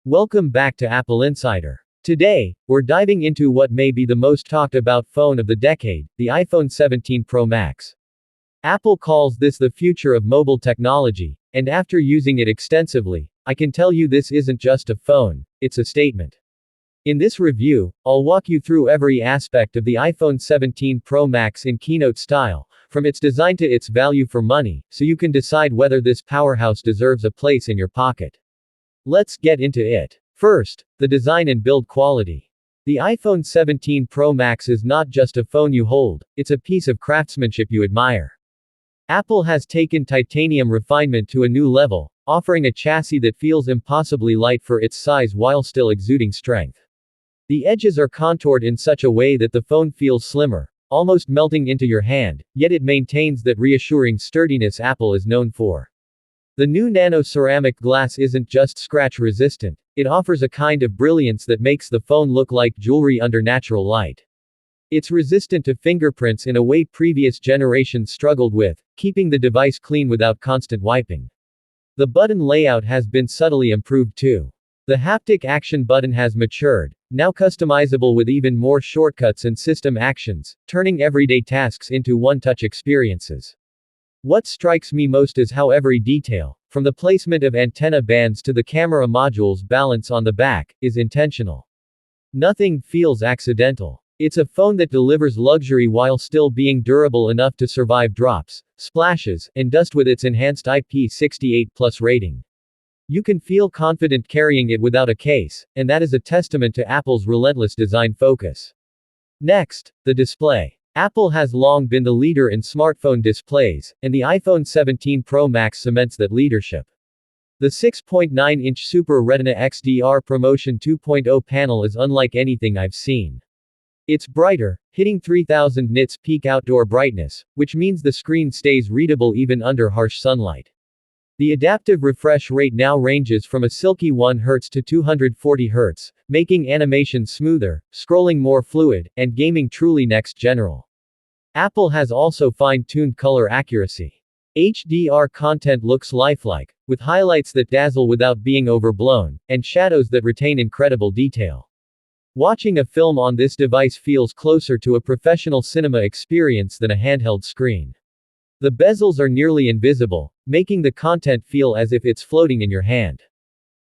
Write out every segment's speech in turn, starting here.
Welcome back to Apple Insider. Today, we're diving into what may be the most talked about phone of the decade, the iPhone 17 Pro Max. Apple calls this the future of mobile technology, and after using it extensively, I can tell you this isn't just a phone, it's a statement. In this review, I'll walk you through every aspect of the iPhone 17 Pro Max in keynote style, from its design to its value for money, so you can decide whether this powerhouse deserves a place in your pocket. Let's get into it. First, the design and build quality. The iPhone 17 Pro Max is not just a phone you hold, it's a piece of craftsmanship you admire. Apple has taken titanium refinement to a new level, offering a chassis that feels impossibly light for its size while still exuding strength. The edges are contoured in such a way that the phone feels slimmer, almost melting into your hand, yet it maintains that reassuring sturdiness Apple is known for. The new nano-ceramic glass isn't just scratch-resistant, it offers a kind of brilliance that makes the phone look like jewelry under natural light. It's resistant to fingerprints in a way previous generations struggled with, keeping the device clean without constant wiping. The button layout has been subtly improved too. The haptic action button has matured, now customizable with even more shortcuts and system actions, turning everyday tasks into one-touch experiences. What strikes me most is how every detail, from the placement of antenna bands to the camera module's balance on the back, is intentional. Nothing feels accidental. It's a phone that delivers luxury while still being durable enough to survive drops, splashes, and dust with its enhanced IP68+ rating. You can feel confident carrying it without a case, and that is a testament to Apple's relentless design focus. Next, the display. Apple has long been the leader in smartphone displays, and the iPhone 17 Pro Max cements that leadership. The 6.9-inch Super Retina XDR Promotion 2.0 panel is unlike anything I've seen. It's brighter, hitting 3000 nits peak outdoor brightness, which means the screen stays readable even under harsh sunlight. The adaptive refresh rate now ranges from a silky 1 Hz to 240 Hz, making animation smoother, scrolling more fluid, and gaming truly next-general. Apple has also fine-tuned color accuracy. HDR content looks lifelike, with highlights that dazzle without being overblown, and shadows that retain incredible detail. Watching a film on this device feels closer to a professional cinema experience than a handheld screen. The bezels are nearly invisible, making the content feel as if it's floating in your hand.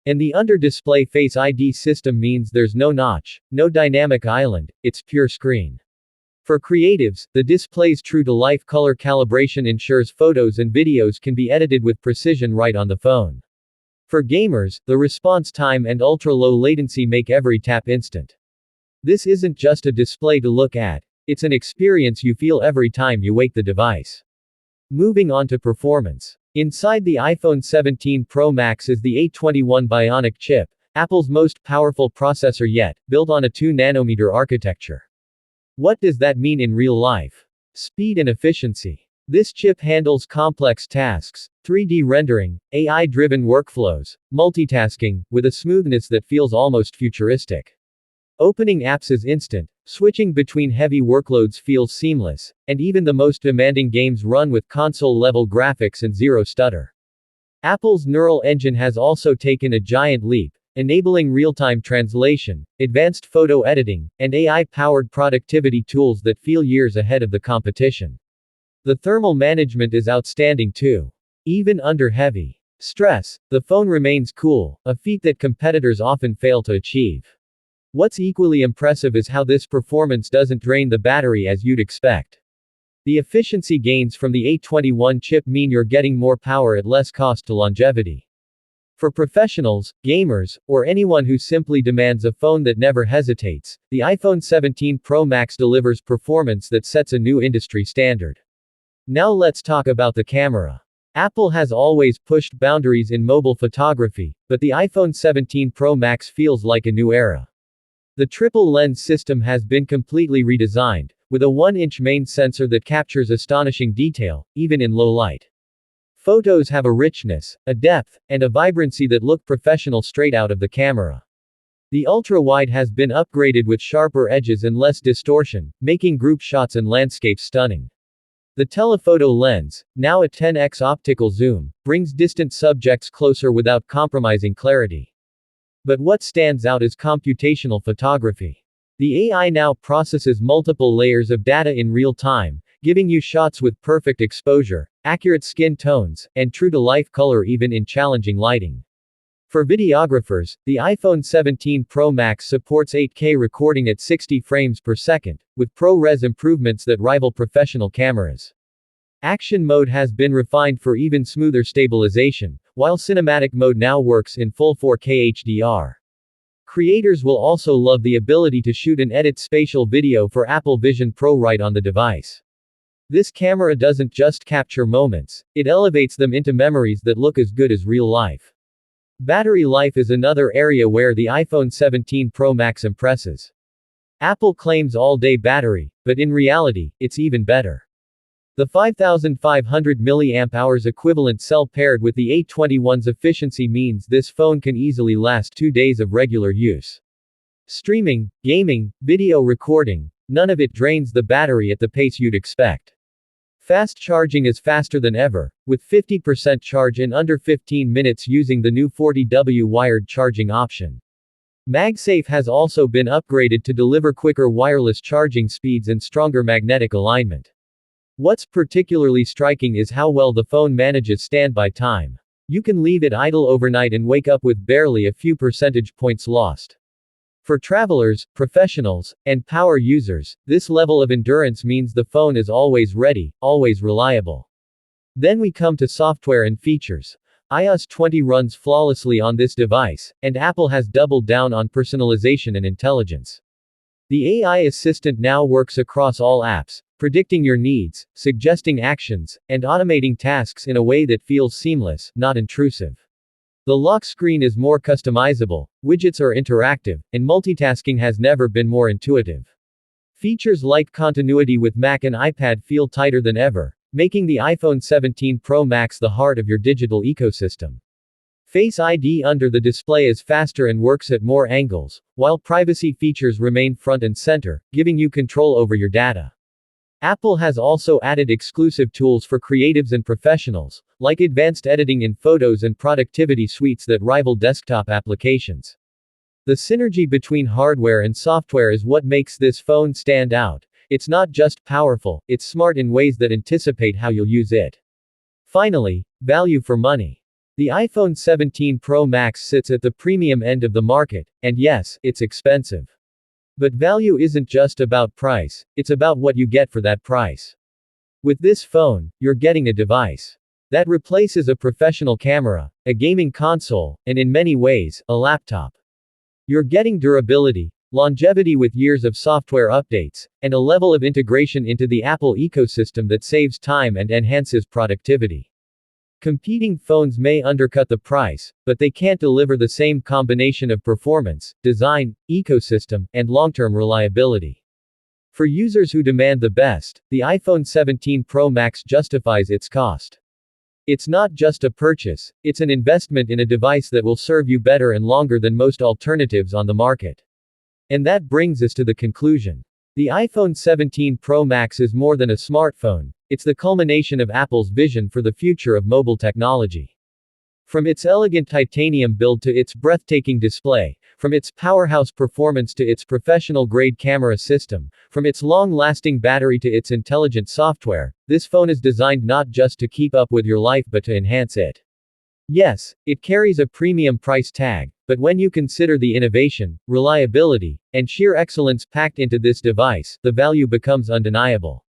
And the under-display Face ID system means there's no notch, no dynamic island, it's pure screen. For creatives, the display's true-to-life color calibration ensures photos and videos can be edited with precision right on the phone. For gamers, the response time and ultra-low latency make every tap instant. This isn't just a display to look at, it's an experience you feel every time you wake the device. Moving on to performance. Inside the iPhone 17 Pro Max is the A21 Bionic chip, Apple's most powerful processor yet, built on a 2-nanometer architecture. What does that mean in real life? Speed and efficiency. This chip handles complex tasks, 3D rendering, AI-driven workflows, multitasking, with a smoothness that feels almost futuristic. Opening apps is instant, switching between heavy workloads feels seamless, and even the most demanding games run with console-level graphics and zero stutter. Apple's Neural Engine has also taken a giant leap, enabling real-time translation, advanced photo editing, and AI-powered productivity tools that feel years ahead of the competition. The thermal management is outstanding too. Even under heavy stress, the phone remains cool, a feat that competitors often fail to achieve. What's equally impressive is how this performance doesn't drain the battery as you'd expect. The efficiency gains from the A21 chip mean you're getting more power at less cost to longevity. For professionals, gamers, or anyone who simply demands a phone that never hesitates, the iPhone 17 Pro Max delivers performance that sets a new industry standard. Now let's talk about the camera. Apple has always pushed boundaries in mobile photography, but the iPhone 17 Pro Max feels like a new era. The triple lens system has been completely redesigned, with a 1-inch main sensor that captures astonishing detail, even in low light. Photos have a richness, a depth, and a vibrancy that look professional straight out of the camera. The ultra-wide has been upgraded with sharper edges and less distortion, making group shots and landscapes stunning. The telephoto lens, now a 10x optical zoom, brings distant subjects closer without compromising clarity. But what stands out is computational photography. The AI now processes multiple layers of data in real time, giving you shots with perfect exposure, accurate skin tones, and true-to-life color even in challenging lighting. For videographers, the iPhone 17 Pro Max supports 8K recording at 60 frames per second, with ProRes improvements that rival professional cameras. Action mode has been refined for even smoother stabilization, while cinematic mode now works in full 4K HDR. Creators will also love the ability to shoot and edit spatial video for Apple Vision Pro right on the device. This camera doesn't just capture moments, it elevates them into memories that look as good as real life. Battery life is another area where the iPhone 17 Pro Max impresses. Apple claims all-day battery, but in reality, it's even better. The 5,500 mAh equivalent cell paired with the A21's efficiency means this phone can easily last 2 days of regular use. Streaming, gaming, video recording, none of it drains the battery at the pace you'd expect. Fast charging is faster than ever, with 50% charge in under 15 minutes using the new 40W wired charging option. MagSafe has also been upgraded to deliver quicker wireless charging speeds and stronger magnetic alignment. What's particularly striking is how well the phone manages standby time. You can leave it idle overnight and wake up with barely a few percentage points lost. For travelers, professionals, and power users, this level of endurance means the phone is always ready, always reliable. Then we come to software and features. iOS 20 runs flawlessly on this device, and Apple has doubled down on personalization and intelligence. The AI assistant now works across all apps, predicting your needs, suggesting actions, and automating tasks in a way that feels seamless, not intrusive. The lock screen is more customizable, widgets are interactive, and multitasking has never been more intuitive. Features like continuity with Mac and iPad feel tighter than ever, making the iPhone 17 Pro Max the heart of your digital ecosystem. Face ID under the display is faster and works at more angles, while privacy features remain front and center, giving you control over your data. Apple has also added exclusive tools for creatives and professionals, like advanced editing in photos and productivity suites that rival desktop applications. The synergy between hardware and software is what makes this phone stand out. It's not just powerful, it's smart in ways that anticipate how you'll use it. Finally, value for money. The iPhone 17 Pro Max sits at the premium end of the market, and yes, it's expensive. But value isn't just about price, it's about what you get for that price. With this phone, you're getting a device that replaces a professional camera, a gaming console, and in many ways, a laptop. You're getting durability, longevity with years of software updates, and a level of integration into the Apple ecosystem that saves time and enhances productivity. Competing phones may undercut the price, but they can't deliver the same combination of performance, design, ecosystem, and long-term reliability. For users who demand the best, the iPhone 17 Pro Max justifies its cost. It's not just a purchase, it's an investment in a device that will serve you better and longer than most alternatives on the market. And that brings us to the conclusion. The iPhone 17 Pro Max is more than a smartphone, it's the culmination of Apple's vision for the future of mobile technology. From its elegant titanium build to its breathtaking display, from its powerhouse performance to its professional-grade camera system, from its long-lasting battery to its intelligent software, this phone is designed not just to keep up with your life but to enhance it. Yes, it carries a premium price tag, but when you consider the innovation, reliability, and sheer excellence packed into this device, the value becomes undeniable.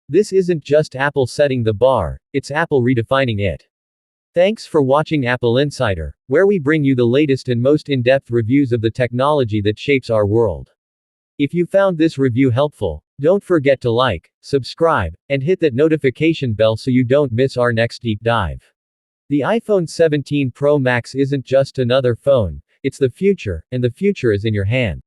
This isn't just Apple setting the bar, it's Apple redefining it. Thanks for watching Apple Insider, where we bring you the latest and most in-depth reviews of the technology that shapes our world. If you found this review helpful, don't forget to like, subscribe, and hit that notification bell so you don't miss our next deep dive. The iPhone 17 Pro Max isn't just another phone, it's the future, and the future is in your hand.